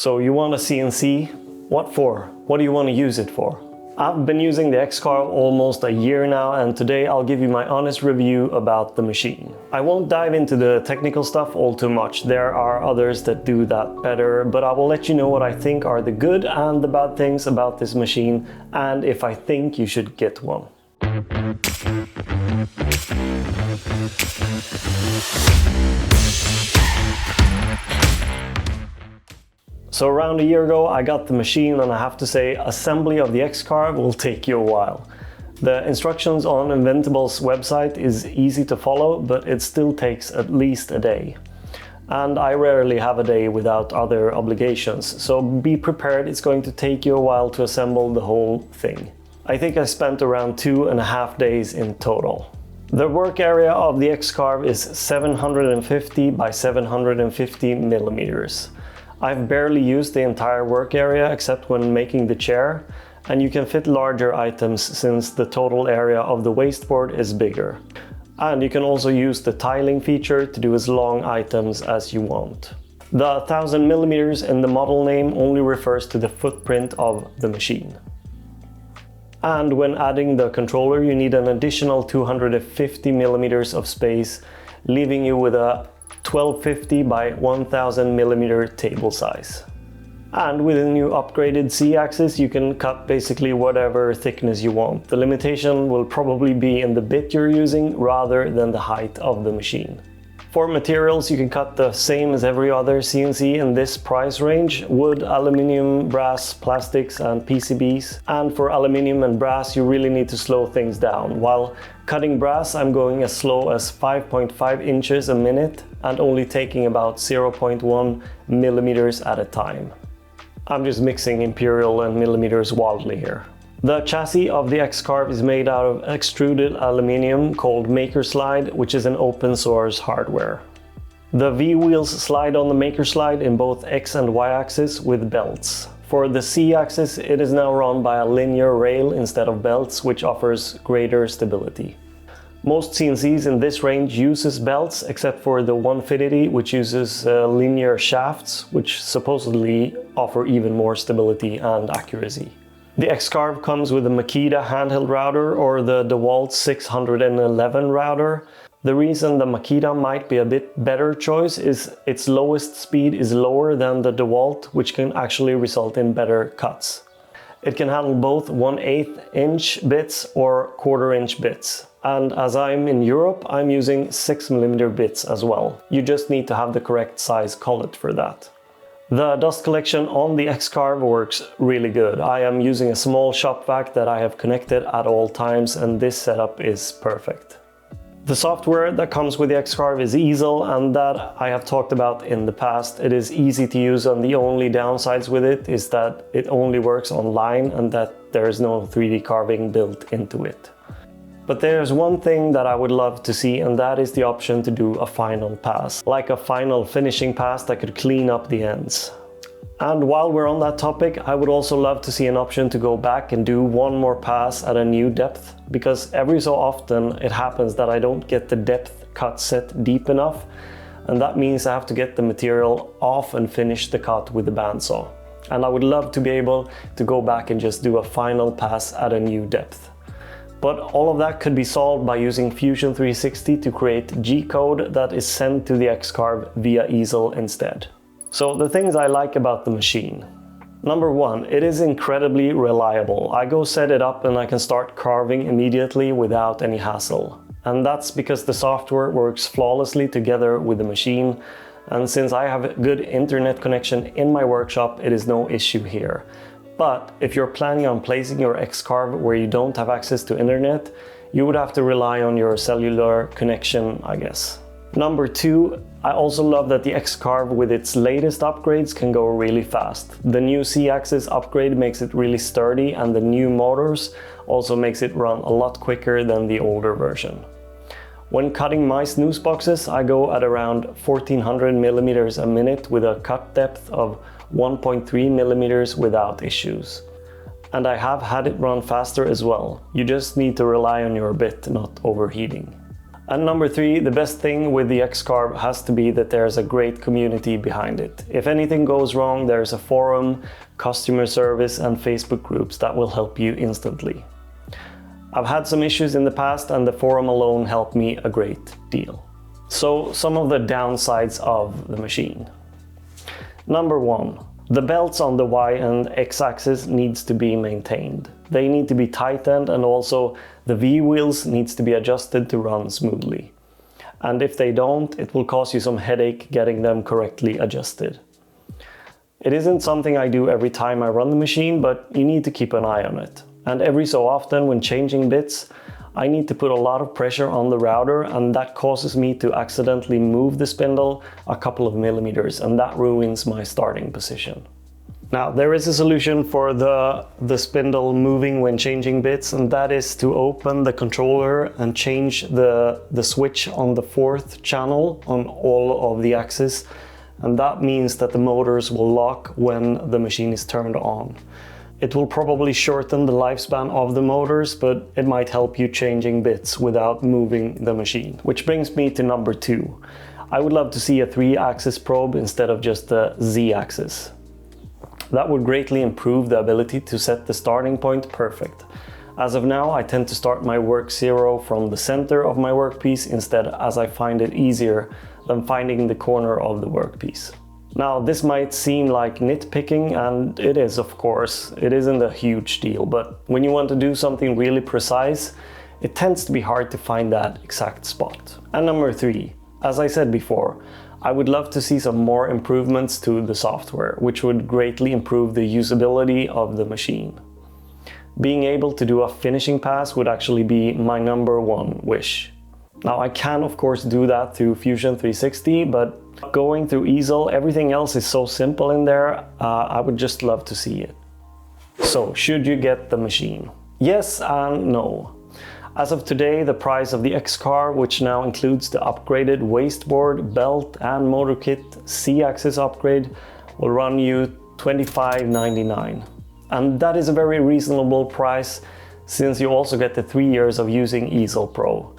So you want a CNC? What for? What do you want to use it for? I've been using the X-Carve almost a year now, and today I'll give you my honest review about the machine. I won't dive into the technical stuff all too much, there are others that do that better, but I will let you know what I think are the good and the bad things about this machine, and if I think you should get one. So around a year ago I got the machine, and I have to say assembly of the X-Carve will take you a while. The instructions on Inventable's website is easy to follow, but it still takes at least a day. And I rarely have a day without other obligations, so be prepared, it's going to take you a while to assemble the whole thing. I think I spent around 2.5 days in total. The work area of the X-Carve is 750 by 750 millimeters. I've barely used the entire work area except when making the chair, and you can fit larger items since the total area of the wasteboard is bigger. And you can also use the tiling feature to do as long items as you want. The 1000 millimeters in the model name only refers to the footprint of the machine. And when adding the controller you need an additional 250 millimeters of space, leaving you with a 1250 by 1000 millimeter table size. And with a new upgraded Z-axis you can cut basically whatever thickness you want. The limitation will probably be in the bit you're using rather than the height of the machine. For materials you can cut the same as every other CNC in this price range: wood, aluminium, brass, plastics and PCBs. And for aluminium and brass you really need to slow things down. While cutting brass I'm going as slow as 5.5 inches a minute and only taking about 0.1 millimeters at a time. I'm just mixing imperial and millimeters wildly here. The chassis of the X-Carve is made out of extruded aluminium called Maker Slide, which is an open source hardware. The V-wheels slide on the Maker Slide in both X and Y axis with belts. For the Z-axis it is now run by a linear rail instead of belts, which offers greater stability. Most CNCs in this range uses belts except for the Onefinity, which uses linear shafts, which supposedly offer even more stability and accuracy. The X-Carve comes with a Makita handheld router or the DeWalt 611 router. The reason the Makita might be a bit better choice is its lowest speed is lower than the DeWalt, which can actually result in better cuts. It can handle both 1/8 inch bits or 1/4 inch bits. And as I'm in Europe, I'm using 6mm bits as well. You just need to have the correct size collet for that. The dust collection on the X-Carve works really good. I am using a small shop vac that I have connected at all times, and this setup is perfect. The software that comes with the X-Carve is Easel, and that I have talked about in the past. It is easy to use, and the only downsides with it is that it only works online and that there is no 3D carving built into it. But there's one thing that I would love to see, and that is the option to do a final pass, like a final finishing pass that could clean up the ends. And while we're on that topic, I would also love to see an option to go back and do one more pass at a new depth, because every so often it happens that I don't get the depth cut set deep enough, and that means I have to get the material off and finish the cut with the bandsaw. And I would love to be able to go back and just do a final pass at a new depth. But all of that could be solved by using Fusion 360 to create G-code that is sent to the X-Carve via Easel instead. So the things I like about the machine. Number one, it is incredibly reliable. I go set it up and I can start carving immediately without any hassle. And that's because the software works flawlessly together with the machine. And since I have a good internet connection in my workshop, it is no issue here. But if you're planning on placing your X-Carve where you don't have access to internet, you would have to rely on your cellular connection, I guess. Number two, I also love that the X-Carve with its latest upgrades can go really fast. The new Z-axis upgrade makes it really sturdy, and the new motors also makes it run a lot quicker than the older version. When cutting my snooze boxes, I go at around 1400 millimeters a minute with a cut depth of 1.3 millimeters without issues. And I have had it run faster as well. You just need to rely on your bit not overheating. And number 3, the best thing with the X-Carve has to be that there's a great community behind it. If anything goes wrong, there's a forum, customer service and Facebook groups that will help you instantly. I've had some issues in the past and the forum alone helped me a great deal. So some of the downsides of the machine. Number 1, the belts on the Y and X axis needs to be maintained. They need to be tightened and also the V wheels needs to be adjusted to run smoothly. And if they don't, it will cause you some headache getting them correctly adjusted. It isn't something I do every time I run the machine, but you need to keep an eye on it. And every so often when changing bits, I need to put a lot of pressure on the router and that causes me to accidentally move the spindle a couple of millimeters and that ruins my starting position. Now there is a solution for the spindle moving when changing bits, and that is to open the controller and change the switch on the 4th channel on all of the axes, and that means that the motors will lock when the machine is turned on. It will probably shorten the lifespan of the motors, but it might help you changing bits without moving the machine. Which brings me to number 2. I would love to see a 3-axis probe instead of just a Z-axis. That would greatly improve the ability to set the starting point perfect. As of now, I tend to start my work 0 from the center of my workpiece instead, as I find it easier than finding the corner of the workpiece. Now, this might seem like nitpicking, and it is, of course. It isn't a huge deal, but when you want to do something really precise, it tends to be hard to find that exact spot. And number 3, as I said before, I would love to see some more improvements to the software, which would greatly improve the usability of the machine. Being able to do a finishing pass would actually be my number 1 wish. Now I can of course do that through Fusion 360, but going through easel, everything else is so simple in there, I would just love to see it. So, should you get the machine? Yes and no. As of today, the price of the X-Carve, which now includes the upgraded wasteboard, belt and motor kit C-axis upgrade, will run you $25.99. And that is a very reasonable price since you also get the 3 years of using Easel Pro.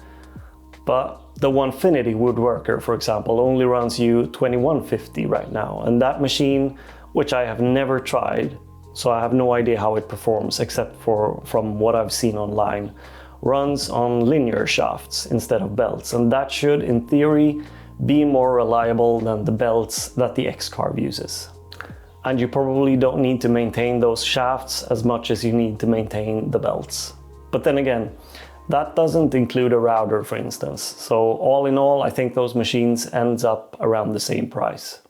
But the Onefinity woodworker, for example, only runs you $21.50 right now, and that machine, which I have never tried, so I have no idea how it performs except from what I've seen online, runs on linear shafts instead of belts, and that should, in theory, be more reliable than the belts that the X-Carve uses. And you probably don't need to maintain those shafts as much as you need to maintain the belts. But then again, that doesn't include a router, for instance. So all in all, I think those machines ends up around the same price.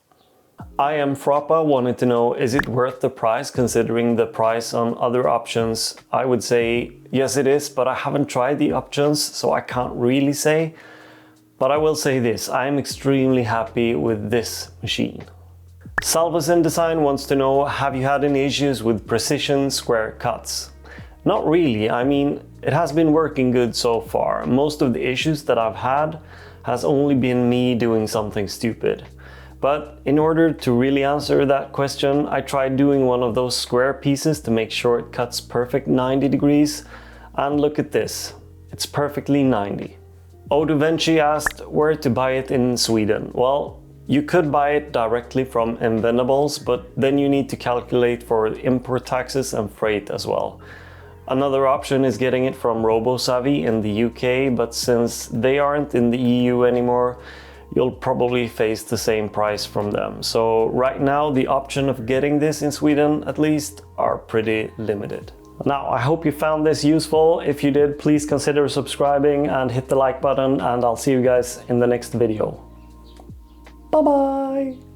I am Frappa wanted to know, is it worth the price considering the price on other options? I would say yes it is, but I haven't tried the options, so I can't really say. But I will say this, I am extremely happy with this machine. Salvesen Design wants to know, have you had any issues with precision square cuts? Not really, I mean, it has been working good so far. Most of the issues that I've had has only been me doing something stupid. But in order to really answer that question, I tried doing one of those square pieces to make sure it cuts perfect 90 degrees. And look at this, it's perfectly 90. Oduvenchi asked where to buy it in Sweden. Well, you could buy it directly from Invendables, but then you need to calculate for import taxes and freight as well. Another option is getting it from RoboSavvy in the UK, but since they aren't in the EU anymore, you'll probably face the same price from them. So right now the option of getting this in Sweden at least are pretty limited. Now I hope you found this useful. If you did, please consider subscribing and hit the like button, and I'll see you guys in the next video. Bye bye!